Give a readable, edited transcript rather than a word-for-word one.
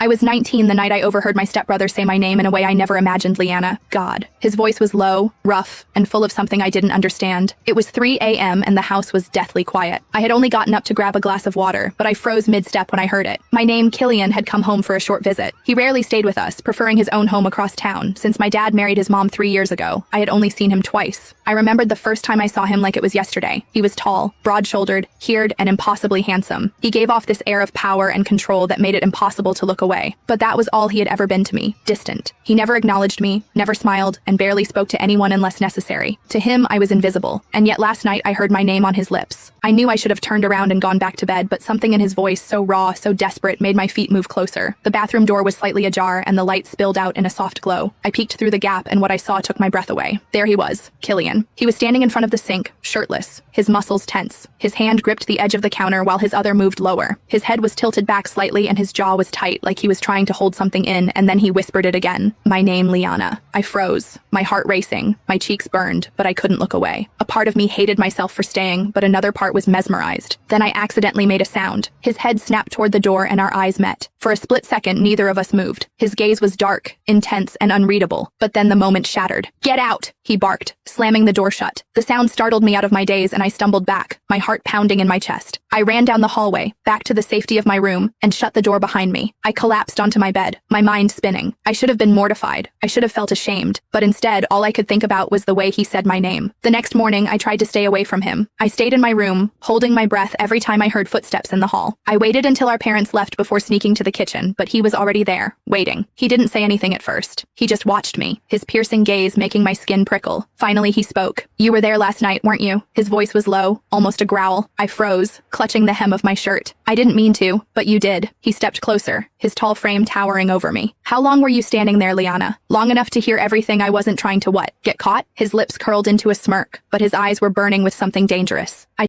I was 19 the night I overheard my stepbrother say my name in a way I never imagined. Liana. God. His voice was low, rough, and full of something I didn't understand. It was 3 a.m. and the house was deathly quiet. I had only gotten up to grab a glass of water, but I froze mid-step when I heard it. My name, Killian, had come home for a short visit. He rarely stayed with us, preferring his own home across town. Since my dad married his mom 3 years ago, I had only seen him twice. I remembered the first time I saw him like it was yesterday. He was tall, broad-shouldered, haired, and impossibly handsome. He gave off this air of power and control that made it impossible to look away. But that was all he had ever been to me, distant. He never acknowledged me, never smiled, and barely spoke to anyone unless necessary. To him, I was invisible, and yet last night I heard my name on his lips. I knew I should have turned around and gone back to bed, but something in his voice, so raw, so desperate, made my feet move closer. The bathroom door was slightly ajar, and the light spilled out in a soft glow. I peeked through the gap, and what I saw took my breath away. There he was, Killian. He was standing in front of the sink, shirtless, his muscles tense. His hand gripped the edge of the counter while his other moved lower. His head was tilted back slightly, and his jaw was tight, like he was trying to hold something in, and then he whispered it again. My name, Liana. I froze, my heart racing, my cheeks burned, but I couldn't look away. A part of me hated myself for staying, but another part was mesmerized. Then I accidentally made a sound. His head snapped toward the door and our eyes met. For a split second, neither of us moved. His gaze was dark, intense, and unreadable, but then the moment shattered. Get out, he barked, slamming the door shut. The sound startled me out of my daze and I stumbled back, my heart pounding in my chest. I ran down the hallway, back to the safety of my room, and shut the door behind me. I collapsed onto my bed, my mind spinning. I should have been mortified. I should have felt ashamed, but instead, all I could think about was the way he said my name. The next morning, I tried to stay away from him. I stayed in my room, holding my breath every time I heard footsteps in the hall. I waited until our parents left before sneaking to the kitchen, but he was already there, waiting. He didn't say anything at first. He just watched me, his piercing gaze making my skin prickle. Finally, he spoke. You were there last night, weren't you? His voice was low, almost a growl. I froze, clutching the hem of my shirt. I didn't mean to, but you did. He stepped closer, his tall frame towering over me. How long were you standing there, Liana? Long enough to hear everything I wasn't trying to what? Get caught? His lips curled into a smirk, but his eyes were burning with something dangerous. I